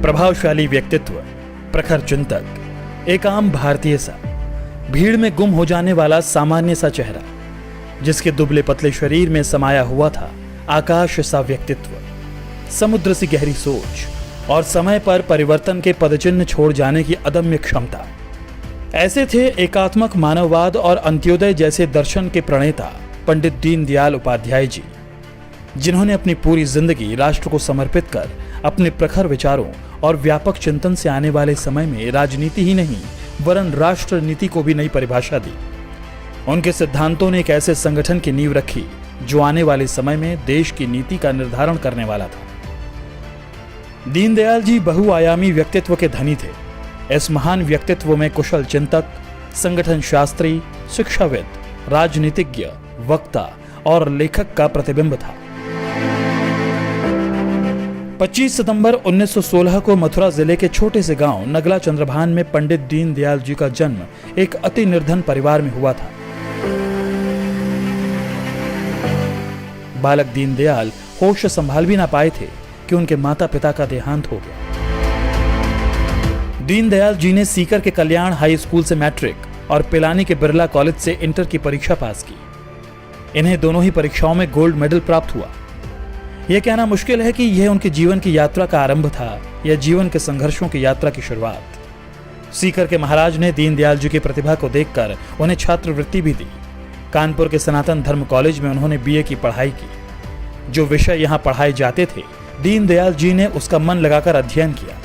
प्रभावशाली व्यक्तित्व, प्रखर चिंतक, एक आम भारतीय सा, भीड़ में गुम हो जाने वाला सामान्य सा चेहरा, जिसके दुबले पतले शरीर में समाया हुआ था आकाश सा व्यक्तित्व, समुद्र सी गहरी सोच और समय पर परिवर्तन के पदचिन्ह छोड़ जाने की अदम्य क्षमता। ऐसे थे एकात्मक मानववाद और अंत्योदय जैसे दर्शन के प्रणेता पंडित दीनदयाल उपाध्याय जी, जिन्होंने अपनी पूरी जिंदगी राष्ट्र को समर्पित कर अपने प्रखर विचारों और व्यापक चिंतन से आने वाले समय में राजनीति ही नहीं वरन राष्ट्र नीति को भी नई परिभाषा दी। उनके सिद्धांतों ने एक ऐसे संगठन की नींव रखी जो आने वाले समय में देश की नीति का निर्धारण करने वाला था। दीनदयाल जी बहुआयामी व्यक्तित्व के धनी थे। इस महान व्यक्तित्व में कुशल चिंतक, संगठन शास्त्री, शिक्षाविद, राजनीतिज्ञ, वक्ता और लेखक का प्रतिबिंब था। 25 सितंबर 1916 को मथुरा जिले के छोटे से गांव नगला चंद्रभान में पंडित दीनदयाल जी का जन्म एक अति निर्धन परिवार में हुआ था। बालक दीनदयाल होश संभाल भी ना पाए थे कि उनके माता पिता का देहांत हो गया। दीनदयाल जी ने सीकर के कल्याण हाई स्कूल से मैट्रिक और पिलानी के बिरला कॉलेज से इंटर की परीक्षा पास की। इन्हें दोनों ही परीक्षाओं में गोल्ड मेडल प्राप्त हुआ। यह कहना मुश्किल है कि यह उनके जीवन की यात्रा का आरंभ था या जीवन के संघर्षों की यात्रा की शुरुआत। सीकर के महाराज ने दीनदयाल जी की प्रतिभा को देखकर उन्हें छात्रवृत्ति भी दी। कानपुर के सनातन धर्म कॉलेज में उन्होंने बीए की पढ़ाई की। जो विषय यहाँ पढ़ाए जाते थे, दीनदयाल जी ने उसका मन लगाकर अध्ययन किया।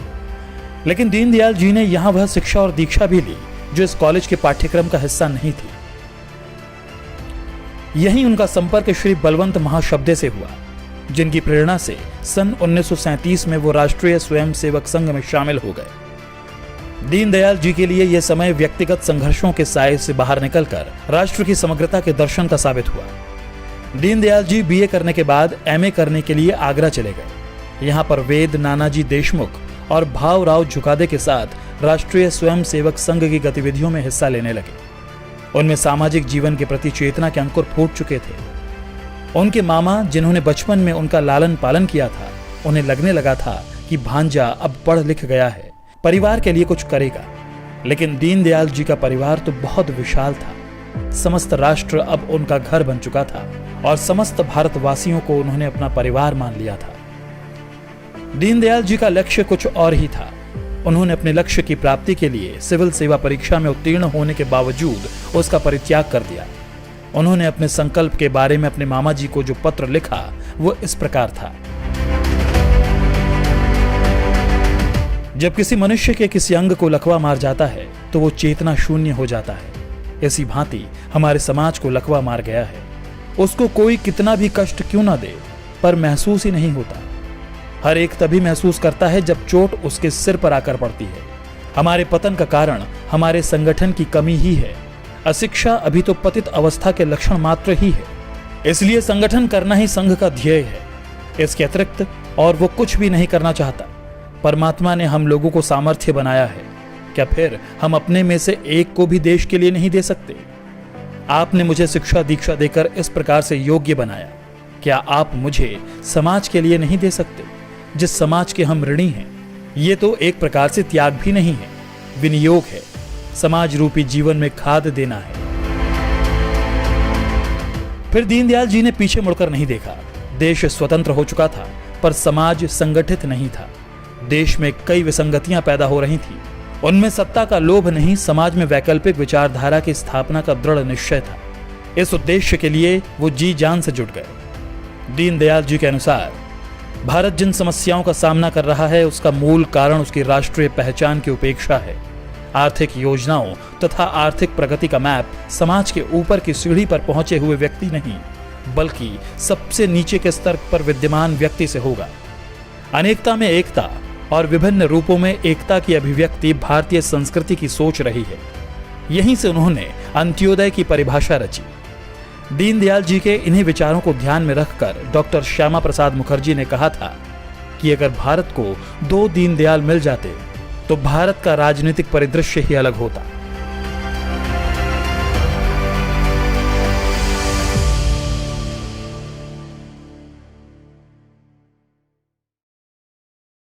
लेकिन दीनदयाल जी ने यहाँ वह शिक्षा और दीक्षा भी ली जो इस कॉलेज के पाठ्यक्रम का हिस्सा नहीं थी। यहीं उनका संपर्क श्री बलवंत महाशब्दे से हुआ, जिनकी प्रेरणा से सन 1937 में वो राष्ट्रीय स्वयंसेवक संघ में शामिल हो गए। दीनदयाल जी के लिए यह समय व्यक्तिगत संघर्षों के साए से बाहर निकलकर राष्ट्र की समग्रता के दर्शन का साबित हुआ। दीनदयाल जी बीए करने के बाद एमए करने के लिए आगरा चले गए। यहाँ पर वेद नानाजी देशमुख और भावराव झुकादे के साथ राष्ट्रीय स्वयंसेवक संघ की गतिविधियों में हिस्सा लेने लगे। उनमें सामाजिक जीवन के प्रति चेतना के अंकुर फूट चुके थे। उनके मामा, जिन्होंने बचपन में उनका लालन पालन किया था, उन्हें लगने लगा था कि भांजा अब पढ़ लिख गया है, परिवार के लिए कुछ करेगा। लेकिन दीनदयाल जी का परिवार तो बहुत विशाल था। समस्त राष्ट्र अब उनका घर बन चुका था और समस्त भारतवासियों को उन्होंने अपना परिवार मान लिया था। दीनदयाल जी का लक्ष्य कुछ और ही था। उन्होंने अपने लक्ष्य की प्राप्ति के लिए सिविल सेवा परीक्षा में उत्तीर्ण होने के बावजूद उसका परित्याग कर दिया। उन्होंने अपने संकल्प के बारे में अपने मामा जी को जो पत्र लिखा वो इस प्रकार था। जब किसी मनुष्य के किसी अंग को लकवा मार जाता है तो वो चेतना शून्य हो जाता है। इसी भांति हमारे समाज को लकवा मार गया है। उसको कोई कितना भी कष्ट क्यों ना दे, पर महसूस ही नहीं होता। हर एक तभी महसूस करता है जब चोट उसके सिर पर आकर पड़ती है। हमारे पतन का कारण हमारे संगठन की कमी ही है। अशिक्षा अभी तो पतित अवस्था के लक्षण मात्र ही है। इसलिए संगठन करना ही संघ का ध्येय है। इसके अतिरिक्त और वो कुछ भी नहीं करना चाहता। परमात्मा ने हम लोगों को सामर्थ्य बनाया है, क्या फिर हम अपने में से एक को भी देश के लिए नहीं दे सकते? आपने मुझे शिक्षा दीक्षा देकर इस प्रकार से योग्य बनाया, क्या आप मुझे समाज के लिए नहीं दे सकते, जिस समाज के हम ऋणी हैं? ये तो एक प्रकार से त्याग भी नहीं है, विनियोग है। समाज रूपी जीवन में खाद देना है। फिर दीनदयाल जी ने पीछे मुड़कर नहीं देखा। देश स्वतंत्र हो चुका था, पर समाज संगठित नहीं था। देश में कई विसंगतियां पैदा हो रही थी। उनमें सत्ता का लोभ नहीं, समाज में वैकल्पिक विचारधारा की स्थापना का दृढ़ निश्चय था। इस उद्देश्य के लिए वो जी जान से जुट गए। दीनदयाल जी के अनुसार भारत जिन समस्याओं का सामना कर रहा है उसका मूल कारण उसकी राष्ट्रीय पहचान की उपेक्षा है। आर्थिक योजनाओं तथा आर्थिक प्रगति का मैप समाज के ऊपर की सीढ़ी पर पहुंचे हुए व्यक्ति नहीं, बल्कि सबसे नीचे के स्तर पर विद्यमान व्यक्ति से होगा। अनेकता में एकता और विभिन्न रूपों में एकता की अभिव्यक्ति भारतीय संस्कृति की सोच रही है। यहीं से उन्होंने अंत्योदय की परिभाषा रची। दीनदयाल जी के इन्हीं विचारों को ध्यान में रखकर डॉक्टर श्यामा प्रसाद मुखर्जी ने कहा था कि अगर भारत को 2 दीनदयाल मिल जाते तो भारत का राजनीतिक परिदृश्य ही अलग होता।